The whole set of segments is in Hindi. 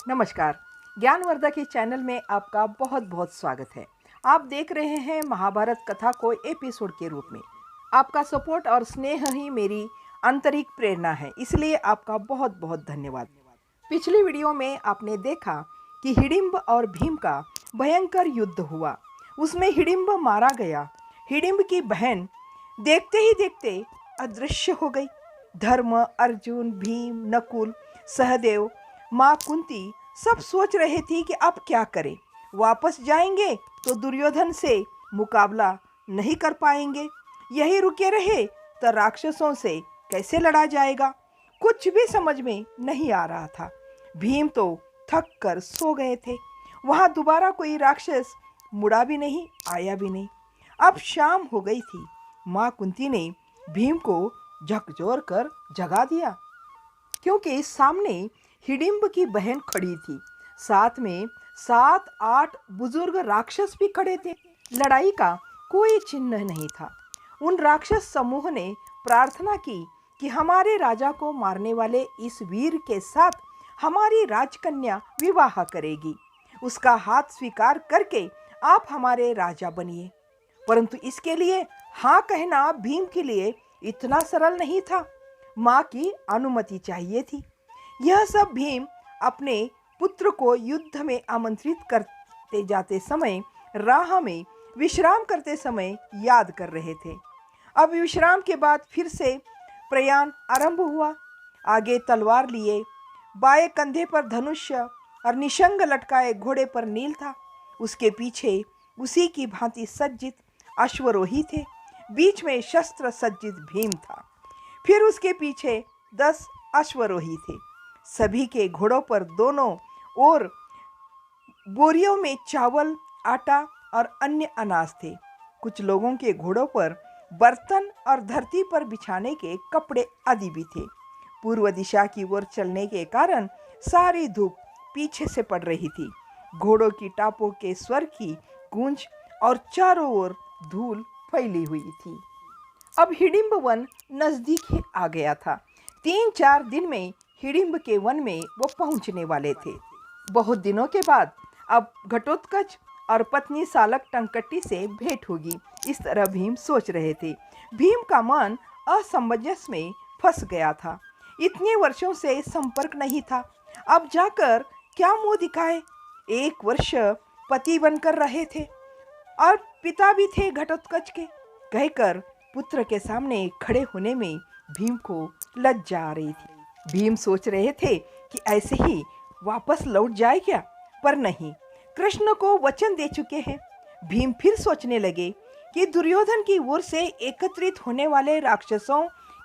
नमस्कार। ज्ञानवर्धक के चैनल में आपका बहुत बहुत स्वागत है। आप देख रहे हैं महाभारत कथा को एपिसोड के रूप में। आपका सपोर्ट और स्नेह ही मेरी आंतरिक प्रेरणा है, इसलिए आपका बहुत बहुत धन्यवाद। पिछली वीडियो में आपने देखा कि हिडिंब और भीम का भयंकर युद्ध हुआ। उसमें हिडिंब मारा गया। हिडिंब की बहन देखते ही देखते अदृश्य हो गई। धर्म, अर्जुन, भीम, नकुल, सहदेव, माँ कुंती सब सोच रहे थे कि अब क्या करें। वापस जाएंगे तो दुर्योधन से मुकाबला नहीं कर पाएंगे, यही रुके रहे तो राक्षसों से कैसे लड़ा जाएगा। कुछ भी समझ में नहीं आ रहा था। भीम तो थक कर सो गए थे। वहां दोबारा कोई राक्षस मुड़ा भी नहीं, आया भी नहीं। अब शाम हो गई थी। माँ कुंती ने भीम को झकझोर कर जगा दिया, क्योंकि सामने हिडिंब की बहन खड़ी थी। साथ में 7-8 बुजुर्ग राक्षस भी खड़े थे। लड़ाई का कोई चिन्ह नहीं था। उन राक्षस समूह ने प्रार्थना की कि हमारे राजा को मारने वाले इस वीर के साथ हमारी राजकन्या विवाह करेगी। उसका हाथ स्वीकार करके आप हमारे राजा बनिए। परंतु इसके लिए हाँ कहना भीम के लिए इतना सरल नहीं था। माँ की अनुमति चाहिए थी। यह सब भीम अपने पुत्र को युद्ध में आमंत्रित करते जाते समय, राह में विश्राम करते समय याद कर रहे थे। अब विश्राम के बाद फिर से प्रयाण आरंभ हुआ। आगे तलवार लिए, बाएं कंधे पर धनुष्य और निशंग लटकाए घोड़े पर नील था। उसके पीछे उसी की भांति सज्जित अश्वरोही थे। बीच में शस्त्र सज्जित भीम था। फिर उसके पीछे 10 अश्वरोही थे। सभी के घोड़ों पर दोनों ओर बोरियों में चावल, आटा और अन्य अनाज थे। कुछ लोगों के घोड़ों पर बर्तन और धरती पर बिछाने के कपड़े आदि भी थे। पूर्व दिशा की ओर चलने के कारण सारी धूप पीछे से पड़ रही थी। घोड़ों की टापों के स्वर की गूंज और चारों ओर धूल फैली हुई थी। अब हिडिंब वन नजदीक ही आ गया था। 3-4 दिन में हिडिंब के वन में वो पहुंचने वाले थे। बहुत दिनों के बाद अब घटोत्कच और पत्नी सालक टंकट्टी से भेंट होगी, इस तरह भीम सोच रहे थे। भीम का मन असमंजस में फंस गया था। इतने वर्षों से संपर्क नहीं था, अब जाकर क्या मुंह दिखाए। 1 वर्ष पति बनकर रहे थे और पिता भी थे घटोत्कच के। कहकर पुत्र के सामने खड़े होने में भीम को लज्जा आ रही थी। भीम सोच रहे थे कि ऐसे ही वापस लौट जाए क्या, पर नहीं, कृष्ण को वचन दे चुके हैं। भीम फिर सोचने लगे कि दुर्योधन की ओर से एकत्रित होने वाले राक्षसों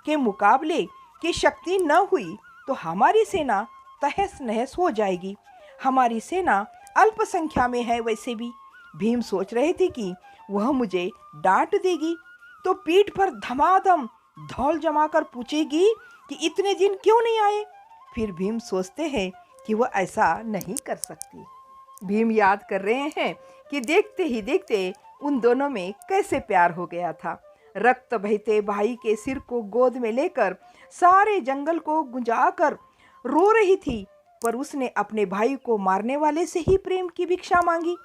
के मुकाबले की शक्ति न हुई तो हमारी सेना तहस नहस हो जाएगी। हमारी सेना अल्प संख्या में है। वैसे भी भीम सोच रहे थे कि वह मुझे डांट देगी तो पीठ पर धमाधम धौल जमाकर पूछेगी कि इतने दिन क्यों नहीं आए। फिर भीम सोचते हैं कि वह ऐसा नहीं कर सकती। भीम याद कर रहे हैं कि देखते ही देखते उन दोनों में कैसे प्यार हो गया था। रक्त बहते भाई के सिर को गोद में लेकर सारे जंगल को गुंजाकर रो रही थी, पर उसने अपने भाई को मारने वाले से ही प्रेम की भिक्षा मांगी।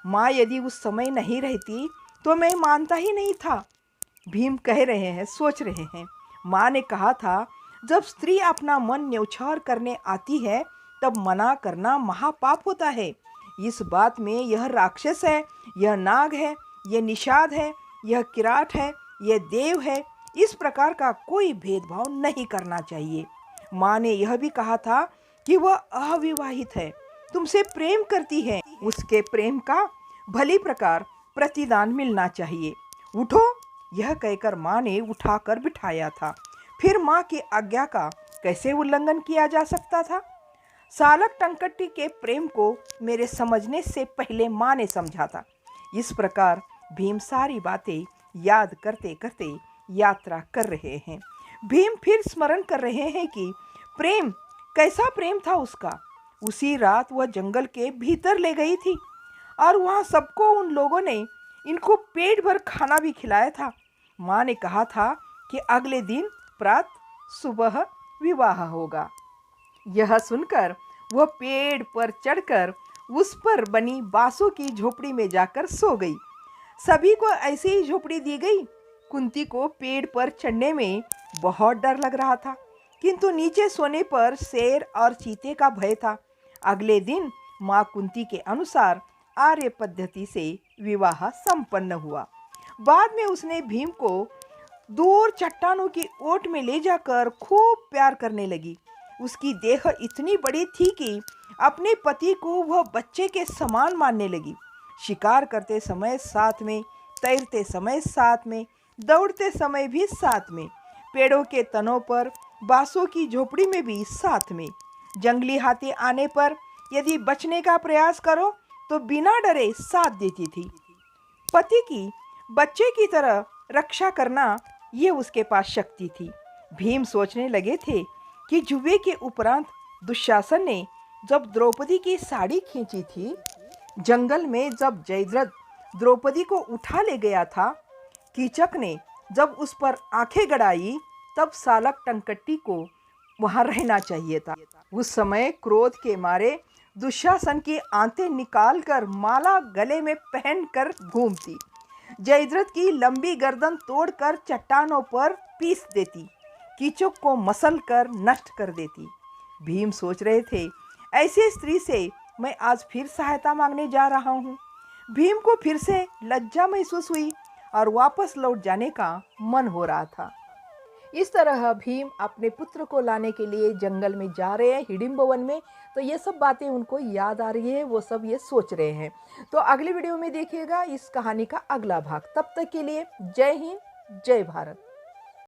माँ यदि उस समय नहीं रहती तो मैं मानता ही नहीं था। भीम कह रहे हैं, सोच रहे हैं, माँ ने कहा था जब स्त्री अपना मन न्यौछावर करने आती है तब मना करना महापाप होता है। इस बात में यह राक्षस है, यह नाग है, यह निषाद है, यह किराट है, यह देव है, इस प्रकार का कोई भेदभाव नहीं करना चाहिए। माँ ने यह भी कहा था कि वह अविवाहित है, तुमसे प्रेम करती है, उसके प्रेम का भली प्रकार प्रतिदान मिलना चाहिए। उठो, यह कहकर माँ ने उठाकर बिठाया था। फिर माँ की आज्ञा का कैसे उल्लंघन किया जा सकता था। सालक टंकट्टी के प्रेम को मेरे समझने से पहले माँ ने समझा था। इस प्रकार भीम सारी बातें याद करते करते यात्रा कर रहे हैं। भीम फिर स्मरण कर रहे हैं कि प्रेम, कैसा प्रेम था उसका। उसी रात वह जंगल के भीतर ले गई थी और वहाँ सबको उन लोगों ने इनको पेट भर खाना भी खिलाया था। माँ ने कहा था कि अगले दिन प्रातः सुबह विवाह होगा। यह सुनकर वह पेड़ पर चढ़कर उस पर बनी बांसों की झोपड़ी में जाकर सो गई। सभी को ऐसी ही झोपड़ी दी गई। कुंती को पेड़ पर चढ़ने में बहुत डर लग रहा था, किंतु नीचे सोने पर शेर और चीते का भय था। अगले दिन माँ कुंती के अनुसार आर्य पद्धति से विवाह संपन्न हुआ। बाद में उसने भीम को दूर चट्टानों की ओट में ले जाकर खूब प्यार करने लगी। उसकी देह इतनी बड़ी थी कि अपने पति को वह बच्चे के समान मानने लगी। शिकार करते समय साथ में, तैरते समय साथ में, दौड़ते समय भी साथ में, पेड़ों के तनों पर, बांसों की झोपड़ी में भी साथ में। जंगली हाथी आने पर यदि बचने का प्रयास करो तो बिना डरे साथ देती थी। पति की बच्चे की तरह रक्षा करना ये उसके पास शक्ति थी। भीम सोचने लगे थे कि जुए के उपरांत दुशासन ने जब द्रौपदी की साड़ी खींची थी, जंगल में जब जयद्रथ द्रौपदी को उठा ले गया था, कीचक ने जब उस पर आंखें गड़ाई, तब सालक टंकट्टी को वहां रहना चाहिए था। उस समय क्रोध के मारे दुशासन की आंतें निकालकर माला गले में पहनकर घूमती, जयद्रथ की लंबी गर्दन तोड़कर चट्टानों पर पीस देती, कीचक को मसल कर नष्ट कर देती। भीम सोच रहे थे, ऐसी स्त्री से मैं आज फिर सहायता मांगने जा रहा हूँ। भीम को फिर से लज्जा महसूस हुई और वापस लौट जाने का मन हो रहा था। इस तरह भीम अपने पुत्र को लाने के लिए जंगल में जा रहे हैं, हिडिंब वन में। तो ये सब बातें उनको याद आ रही है, वो सब ये सोच रहे हैं। तो अगले वीडियो में देखिएगा इस कहानी का अगला भाग। तब तक के लिए जय हिंद, जय भारत।